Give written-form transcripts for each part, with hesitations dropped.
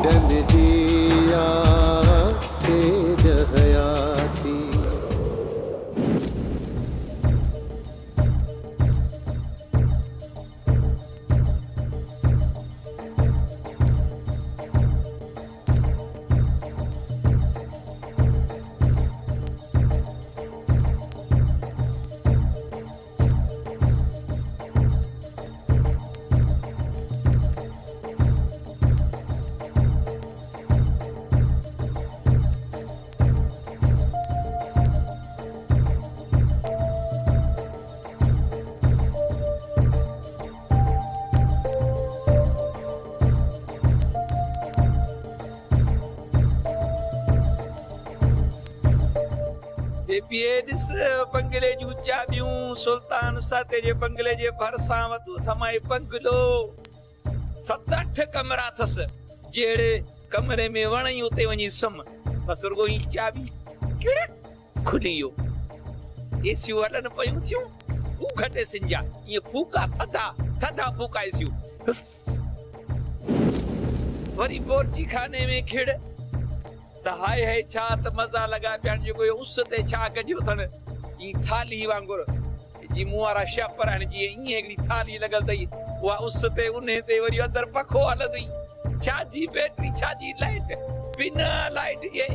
Done जिया से जहयाती बंगले जूं चाबियूं सुल्तान साते जे बंगले जे भरसां वतू थमाई बंगलो 7-8 कमरा थस जेड़े कमरे में वणई उते वनी सम बस रुगो ही चाबी केड़े खुलियो एसियो हलन पयूं थियूं हू घटे सिंजा ये फूका थदा फूका एसियो वरी बोरची खाने में खेड़ हाय है छा त मजा लगा पियान जो कोई उस ते छा कजो थन ई थाली वांगुर जी मुआरा शेपर हन जी ई एकड़ी थाली लगल तई वा उस ते उने ते वरी अंदर पखो हलदई छा जी बैटरी छा जी लाइट बिना लाइट ये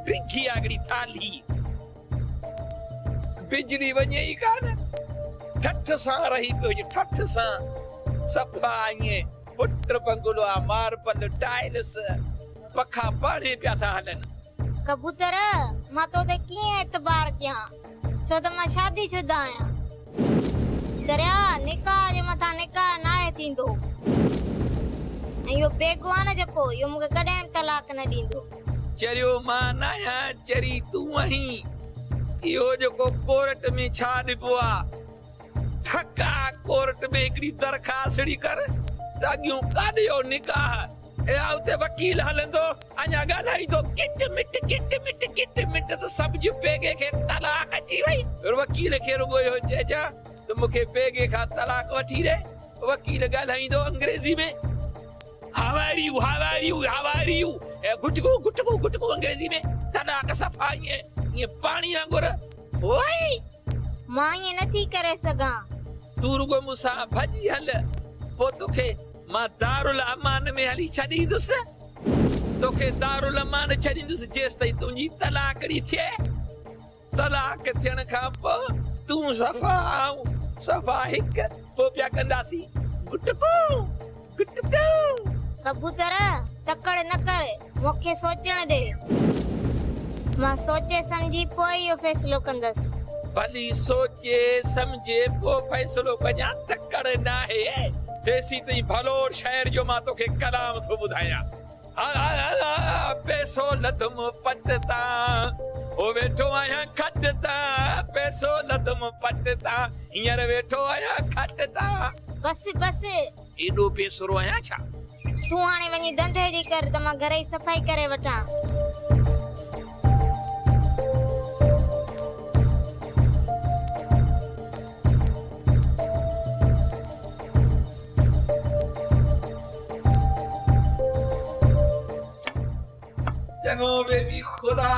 डिगी आगड़ी थाली बिजली वने ई कान ठठ सा रही पियो ठठ सा सफा ये पुत्र बंगलो मार्बल टाइल्स पखा पाड़े पिया था हलन कबूतर मां तो ते की एतबार किया छो त मां शादी शुदा आया चरिया निकाह जे मथा निकाह ना है थींदो यो बेगवान जको यो मुके कदे तलाक न दींदो चरियो मां ना या चरी तू वही यो जको कोर्ट में छा दिबो आ ठका कोर्ट में एकड़ी दरखास्तड़ी कर दागियो कादियो निकाह ए आउते वकील हलंदो अञा ॻाल्हाई तो किट मिट त सब जो बेगे के तलाक अची वई वकील खे रुगो हो चइजा त मूंखे बेगे खां तलाक वठी ॾे वकील ॻाल्हाईंदो अंग्रेजी में हाउ आर यू ए गुटको अंग्रेजी में तलाक सफ़ा ये पानी वांगुर ओए मां ये नथी करे सगां तू रुगो मुसा भजी हल पो तोखे मां दारुल अमान में हली छॾींदुसि तोखे दारुल अमान छॾींदुसि जेसिताईं तुंहिंजी तलाकड़ी थिए तलाक थियण खां पोइ तूं सफ़ा हिकु पोइ पिया कंदासीं गुटको कबूतर तकड़ न कर मूंखे सोचण दे मां सोचे समझी पोइ इहो फ़ैसिलो कंदसि भली सोचे समझे पोइ फ़ैसिलो कजां तकड़ न आहे देसी तई भलोर शहर जो मां तोखे कलाम थो ॿुधायां पैसो लदम पटता ओ वेठो आया खटता पैसो लदम पटता हींअर वेठो आया खटता बस एॾो पेसरो आया छा तूं हाणे वञी धंधे जी कर त मां घर जी सफ़ाई करे वठां चङो बेबी खुदा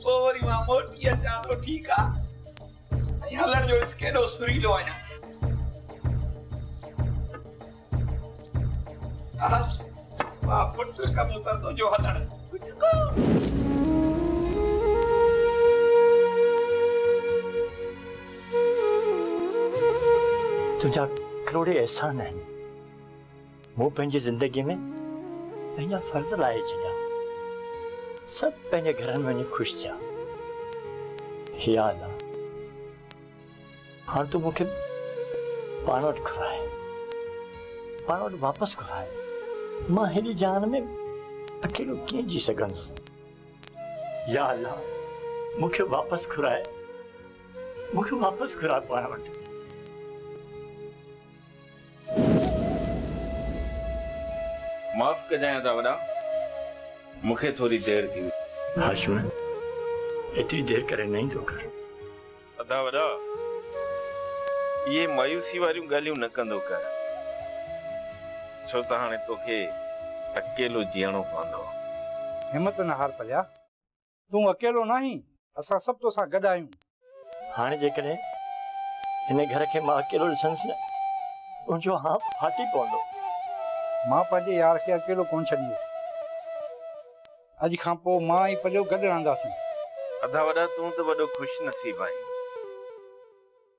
पोरी मां मोटी अचां थो ठीकु आहे हलण जो केॾो सुरीलो आहियां वाह पुट कम कंदो जो हलण तुझा करोड़े एहसान आहिनि मूं पंहिंजी ज़िंदगी में पंहिंजा फर्ज़ लाहे छॾिया सब पंहिंजे घरनि में वञी ख़ुशि थिया या अल्लाह हाणे तूं मूंखे पाण वटि घुराए पाण वटि वापसि घुराए मां हेॾी जान में अकेलो कीअं जी सघंदुसि या अल्लाह मूंखे वापसि घुराए पाण वटि माफ़ कजां था वॾा मूंखे थोड़ी देर थी हाशुम एतिरी देर करे नहीं तो कर अदा वॾा ये मायूसी वारियूं ॻाल्हियूं न कंदो कर छो त हाणे तोखे अकेलो जीअणो पवंदो। हिम्मत न हार पलिया, तूं अकेलो नहीं, असां सभु तोसां गॾु आहियूं। हाणे जेकॾहिं हिन घर खे मां अकेलो ॾिसंदुसि न, मुंहिंजो हा फाटी पवंदो। मां पंहिंजे यार खे अकेलो कोन छॾींदुसि। अॼु खां पोइ मां ऐं पलियो गॾु रहंदासीं। अधा वॾा तूं त वॾो ख़ुशि नसीब आहीं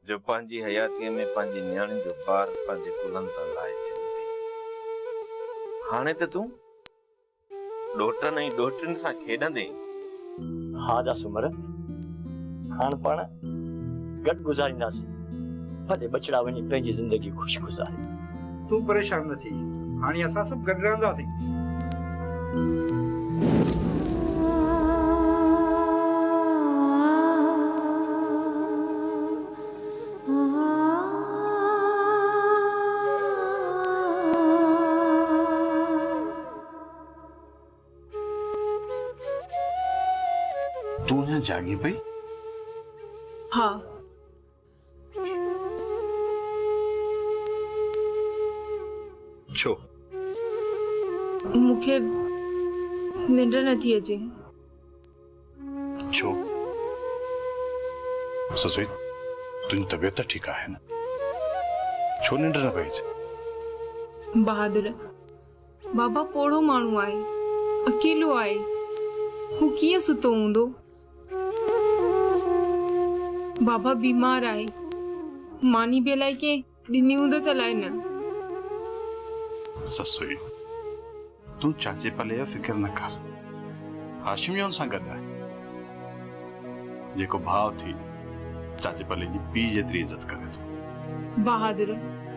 जो पंहिंजी हयातीअ में पंहिंजी नियाणी जो ॿार पंहिंजे कुलनि तां लाहे छॾी थी। हाणे त तूं ॾोटनि ऐं ॾोहिटियुनि सां खेॾंदे। हा जा सुमर, हाणे पाण गॾु गुज़ारींदासीं, भले बछड़ा वञी पंहिंजी ज़िंदगी ख़ुशि गुज़ारे। तूं परेशान न थी, हाणे असां सभु गॾु रहंदासीं। तू यहाँ जागी पई? हाँ। छो? मुखे निंड नथी अचे। छो? ससुई, तुझी तबियत तो ठीक है ना? छो निंड न पई अचे? बहादुर, बाबा पोड़ो माण्हू आहे, अकेलो आहे, हू कीअं सुतो हूंदो? बाबा बीमार आहे, मानी बि अलाए कंहिं ॾिनी हूंदसि अलाए न। ससुई, तू चाचे पले जो फिक्र न कर, हाशिम जो सां गॾु आहे, जेको भाव थी चाचे पले जी पी जेतिरी इज़त करे थो। बहादुर,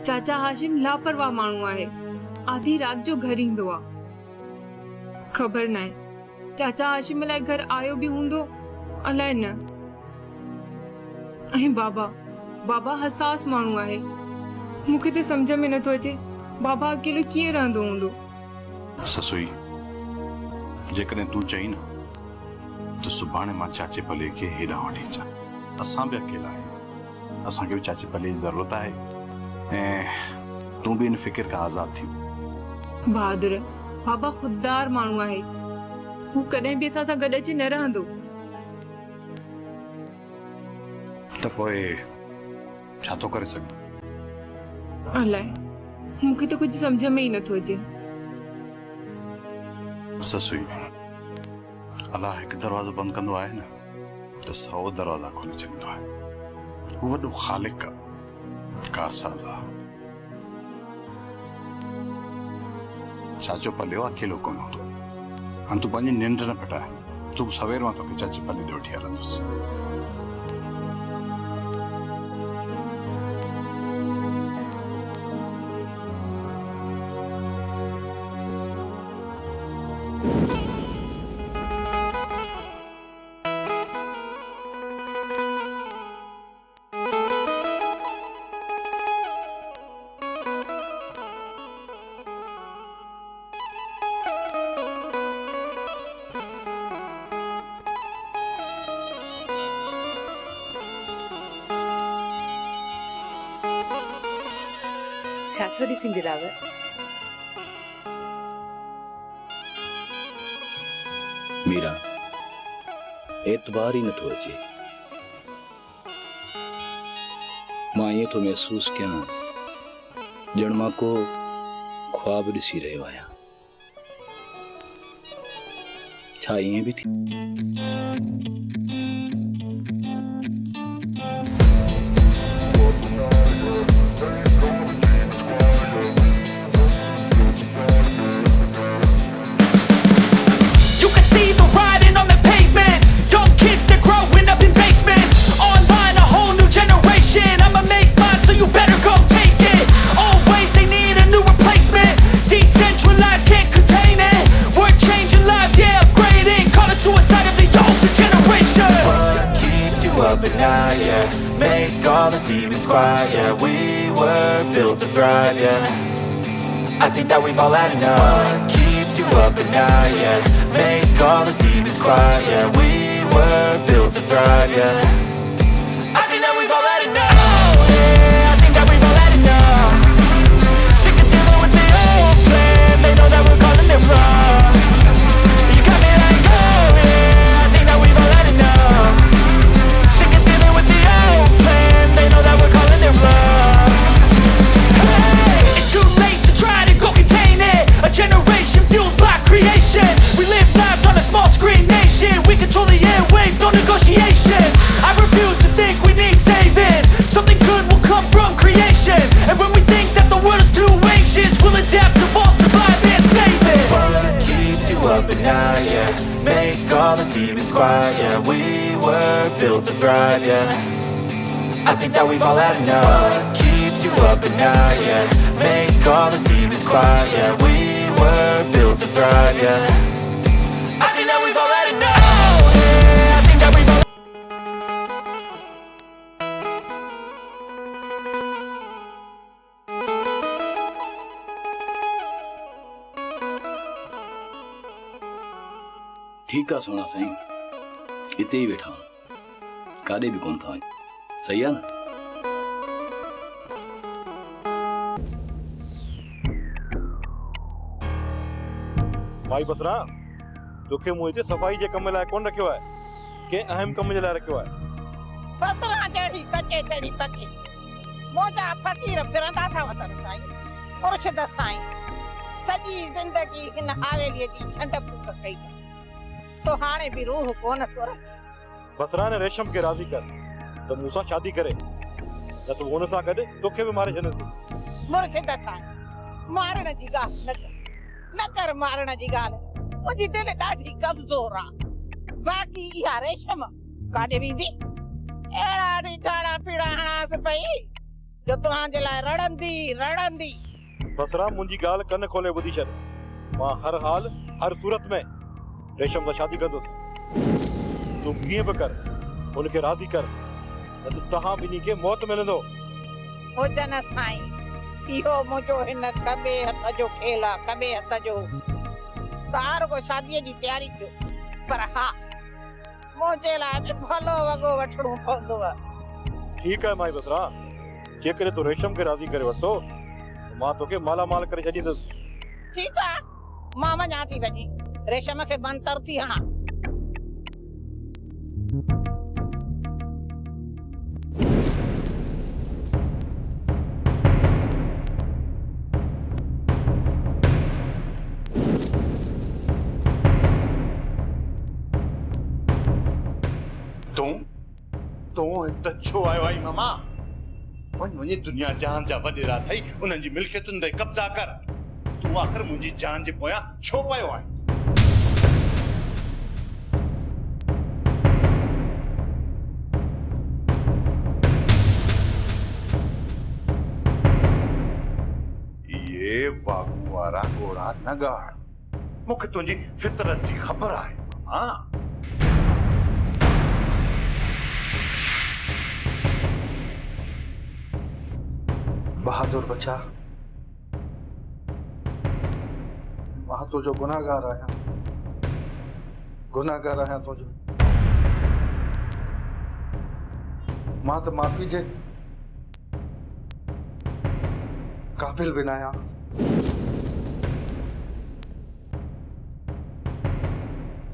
चाचा हाशिम लापरवाह माण्हू आहे, आधी रात जो घर ईंदो आहे। ख़बर न आहे चाचा हाशिम लाइ घर आयो भी हूंदो अलाए न। ऐं बाबा हसास माण्हू आहे, मूंखे त सम्झ में नथो अचे बाबा अकेलो कीअं रहंदो हूंदो। ससुई, जेकॾहिं तूं चई न तो सुभाणे मां चाचे पले खे हेॾां वठी अचां। असां बि अकेला आहियूं, असांखे बि चाचे पले जी ज़रूरत आहे ऐं तूं बि इन फिक्र खां आज़ाद थी। बहादुर, बाबा खुददार माण्हू आहे, हू कॾहिं बि असां सां गॾु अची न रहंदो। त पोइ छा थो करे सघूं? अलाए, मूंखे त कुझु सम्झ में ई नथो अचे। ससुई, अलाह हिकु दरवाज़ो बंदि कंदो आहे न त 100 दरवाज़ा खोले छॾींदो आहे। हू वॾो ख़ालिक़ आहे, कारसाज़ आहे। चाचो पलियो अकेलो कोन हूंदो। हाणे तूं पंहिंजी निंड न फिटाए, तूं सवेर मां तोखे चाचे पले ॾे वठी हलंदुसि। छा थो ॾिसींदी राव? मीरा, एतबार ही नथो अचे। मां ईअं थो महसूस कयां ॼण मां को ख्वाब ॾिसी रहियो आहियां। छा ईअं बि थी? Make all the demons quiet, yeah. We were built to thrive, yeah. I think that we've all had enough. What keeps you up at night, yeah. Make all the demons quiet, yeah. We were built to thrive, yeah. I think that we've all had enough. Oh yeah, I think that we've all had enough. Sick of dealing with the old plan. They know that we're calling it demons quiet, yeah. We were built to thrive, yeah. I think that we've all had enough. What keeps you up at night, yeah. Make all the demons quiet, yeah. We were built to thrive, yeah. I think that we've all had enough. Yeah, I think that we've all ठीक है सोना साईं, इते ही बैठा काॾे बि कोन था। सही है ना? भाई बसरा, तोखे मूं हिते सफ़ाई जे कम लाइ कोन रखियो आहे, कंहिं अहम कम जे लाइ रखियो आहे। बसरा जहिड़ी कचे तहिड़ी पकी मुंहिंजा फ़क़ीर फिरंदा था वतन साईं। मुर्शिद साईं सॼी ज़िंदगी हिन हवेलीअ जी छंड फूक कई सो हाणे बि रूह कोन थो रहे। बसरा ने रेशम खे राज़ी कर त मूंसां शादी करे, न त हुन सां गॾु तोखे बि मारे छॾंदी। मुर्शिद साईं मारण जी ॻाल्हि न कर मारण जी ॻाल्हि। मुंहिंजी दिलि ॾाढी कमज़ोर आहे। बाक़ी इहा रेशम काॾे वेंदी? अहिड़ा ॾिठाड़ा पीड़ा हणांसि पई जो तव्हांजे लाइ रड़ंदी। बसरा मुंहिंजी ॻाल्हि कन खोले ॿुधी छॾ। मां हर हाल हर सूरत में रेशम सां शादी कंदुसि। तूं कीअं बि कर हुनखे राज़ी कर, न त तव्हां ॿिन्ही खे मौत मिलंदो। हुजन साईं, इहो मुंहिंजो हिन खॿे हथ जो खेल आहे, खॿे हथ जो। तार को शादीअ जी तयारी कयो, पर हा मुंहिंजे लाइ बि भलो वॻो वठणो पवंदो आहे। ठीकु आहे माई बसरा, जेकॾहिं तूं रेशम खे राज़ी करे वरितो त मां तोखे मालामाल करे छॾींदुसि। ठीकु आहे, मां वञां थी वञी रेशम खे बंतर थी हणां। तूं हिते छो आयो आई मामा? वञी दुनिया जान जा वॾेरा थई उन्हनि जी मिल्कियतुनि ते कब्ज़ा कर। तूं आख़िर मुंहिंजी जान जे पोयां छो पियो आहे? ये वागू वारा घोड़ा न गाड़। मूंखे तुंहिंजी फितरत जी ख़बर आहे मामा। बहादुर बचा, मां तुझो गुनाहगार आहियां तुझो। मां त माफ़ी जे काबिल भी न आहियां।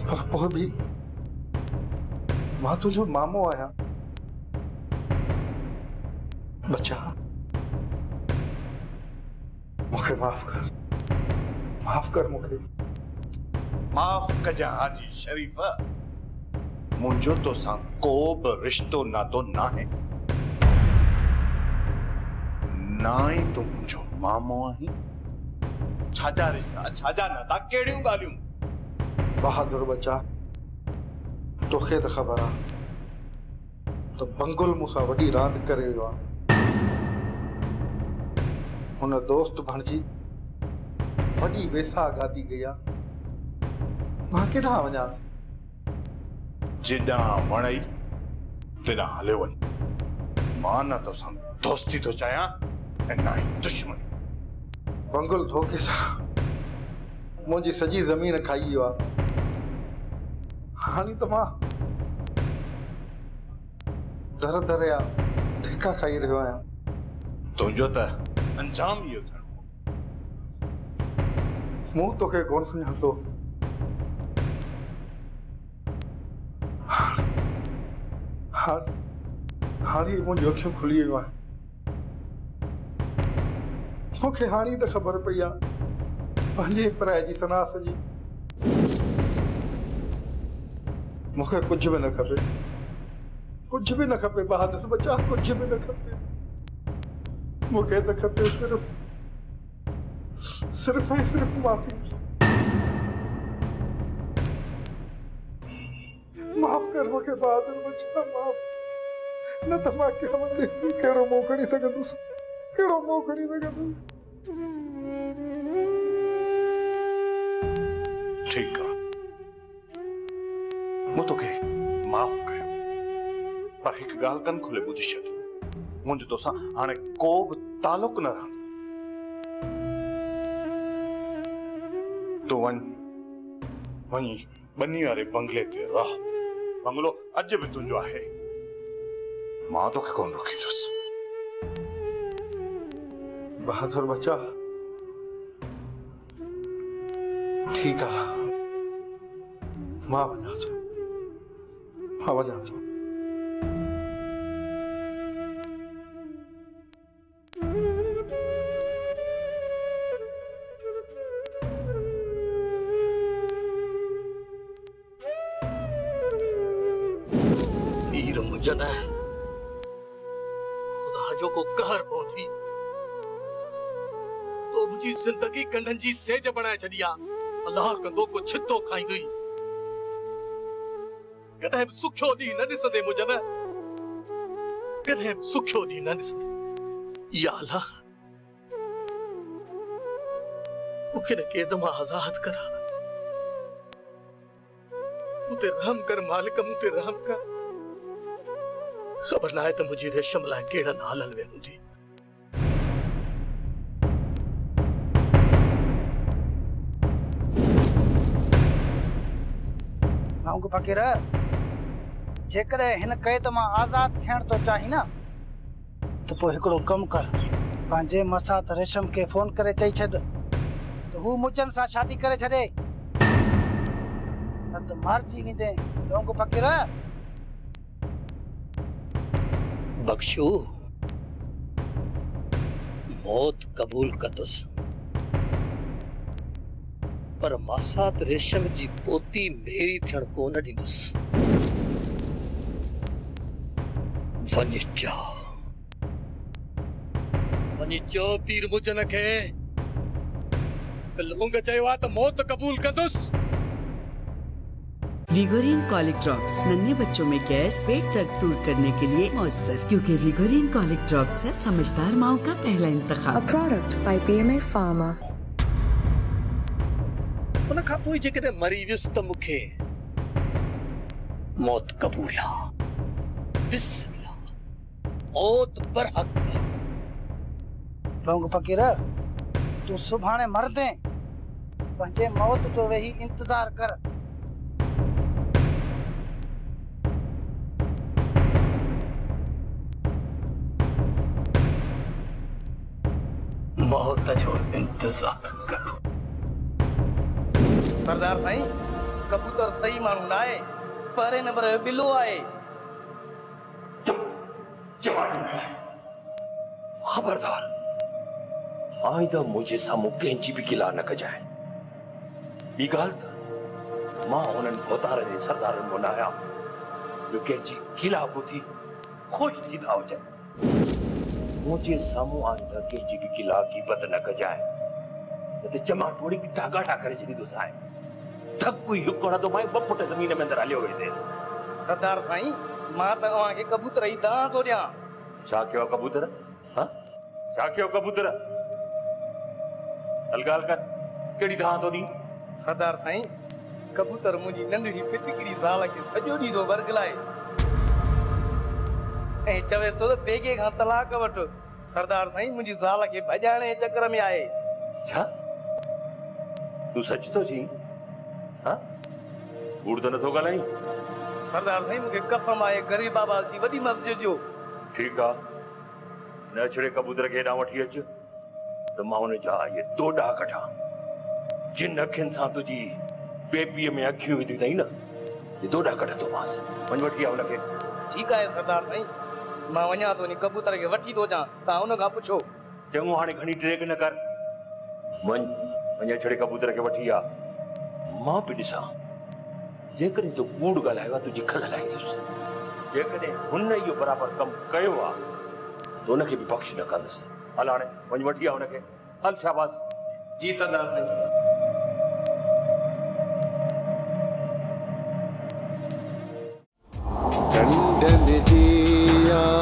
पर पोइ भी मां तुझो मामो आहियां। बचा मुखे माफ कर मुखे। माफ कजा हाजी शरीफ, मुंहिंजो तोसां को बि रिश्तो नातो नाहे। ना ही तूं मुंहिंजो मामो आहीं। छाजा रिश्ता छाजा नाता कहिड़ियूं ॻाल्हियूं? बहादुर बचा, तोखे त ख़बर आहे त बंगुल मूंसां वॾी रांदि करे वियो आहे। हुन दोस्त भणजी वॾी वेसा गाती गई आहे। मां केॾां वञा? जेॾां वणई तेॾां हले वञ। मां न तोसां दोस्ती थो चाहियां ऐं ना ही दुश्मनी। बंगुल धोखे सां मुंहिंजी सॼी ज़मीन खाई वियो आहे। हाणे त मां दर दर जा धिका खाई रहियो आहियां। तुंहिंजो त अंजाम इहो थियणो। मूं तोखे कोन सुञातो। हाणे मुंहिंजी अखियूं खुली वियूं आहिनि। मूंखे हाणे त ख़बर पई आहे पंहिंजे पराए जी सनास जी। मूंखे कुझु बि न खपे, कुझु बि न खपे बहादुर बचा, कुझु बि न खपे। मूंखे त खपे सिर्फ़ ऐं सिर्फ़ माफ़ी। माफ़ कर मूंखे बहादुर बचा माफ़ न त मां क़यामत ते कहिड़ो मुंहुं खणी सघंदुसि कहिड़ो मुंहुं खणी सघंदुसि ठीक है मूं तोखे माफ़ कयो पर हिकु ॻाल्हि कनि खोले ॿुधी छॾ मुंहिंजो तोसां हाणे को बि तालुक न रहंदो तूं वञी बनी वारे बंगले ते रह बंगलो अॼु बि तुंहिंजो आहे मां तोखे कोन रोकींदुसि बहादुर बचा ठीक है मां वञा थो पीर मुजन खुदा जो को कहर पहुंची तो मुझी जिंदगी कंडन जी सेज बनाए छड़िया अल्लाह कंदो को छितो खाईंदुई कदे सुखियो दी न दिसदे मुजन कदे सुखियो दी न दिसदे या अल्लाह मुखे ने केदमा आजाद करा मुते रहम कर मालिक मुते रहम कर खबर ना है तो मुझे रेशम लाए केड़ा हालल वे हुंदी मांग फकीर जेकरे हिन कैद मां आजाद थियण तो चाही ना तो पो हिकड़ो कम कर पांजे मसात रेशम के फोन करे चई छड तो हु मुजन सा शादी करे छडे न तो मारजी विंदे लोंग फकीर बख्शो मौत कबूल कदुस पर मसात रेशम जी पोती मेरी थियण को न ॾींदुस वञ चो पीर मुजन खे लोंग चयो आ त मौत कबूल कंदुस विगोरिन कॉलिक ड्रॉप्स नन्हे बच्चों में गैस पेट दर्द दूर करने के लिए मौसर क्योंकि विगोरिन कॉलिक ड्रॉप्स है समझदार माओ का पहला इंतखाब A product by BMA Pharma उन खां पोइ जेकॾहिं मरी वियुसि त मूंखे मौत कबूल आहे बिस्मिल्लाह मौत बरहक लोंग फकीर तू सुभाणे मरदे पंहिंजे मौत जो वेही इंतजार कर मौत जो इंतजार कर सरदार साईं कबूतर सही मानू ना है परे नंबर बिलो आए खबरदार आइंदा मुझे साम्हूं कंहिंजी बि गिला न कजाए ॿी ॻाल्हि त मां उन्हनि भोतारनि जे सरदारनि मां न आहियां जो कंहिंजी गिला ॿुधी ख़ुशि थींदा हुजनि मुझे साम्हूं आइंदा कंहिंजी बि गिला ग़ीबत न कजाए न त चमा टोड़ी टागाठा करे छॾींदुसि आहे थक कोई हिकु न तो मां ॿ फुट ज़मीन में अंदरि हलियो वेंदे सरदार साईं मां त अव्हांखे कबूतर जी दां थो ॾियां छा कयो कबूतर हाँ छा कयो कबूतर अलगाल कर केड़ी दां तो दी सरदार साईं कबूतर मुंहिंजी नंढड़ी पितकड़ी ज़ाल खे सॼो ॾींहुं थो वर्गलाए ऐं चवेसि थो त बेगे खां तलाक वठो सरदार साईं मुंहिंजी ज़ाल खे भॼाइण जे चकर में आहे छा तू सच तो जी हाँ कूड़ तो नथो ॻाल्हाई सरदार साईं मूंखे कसम आहे गरीब बाबा जी वॾी मस्जिद जो ठीक आ न छड़े कबूतर खे हेॾां वठी अच त मां हुन जा इहे दोॾा कढां जिन अखियुनि सां तुंहिंजी बेबीअ में अखियूं विधियूं अथई न ये दोॾा कढंदोमांसि वञ वठी आ हुनखे ठीकु आहे सरदार साईं मां वञा थो नी कबूतर खे वठी थो अचां तव्हां हुन खां पुछो चङो हाणे घणी ड्रेग न कर वञ वञ छड़े कबूतर खे वठी आ मां बि ॾिसां जेकॾहिं तूं कूड़ ॻाल्हायो आहे तुंहिंजी खल हलाईंदुसि जेकॾहिं हुन इहो बराबरि कमु कयो आहे त हुनखे बि बख़्श न कंदुसि हल हाणे वञ वठी आ हुनखे हल शाबाश जी सरदार साईं टंडन जी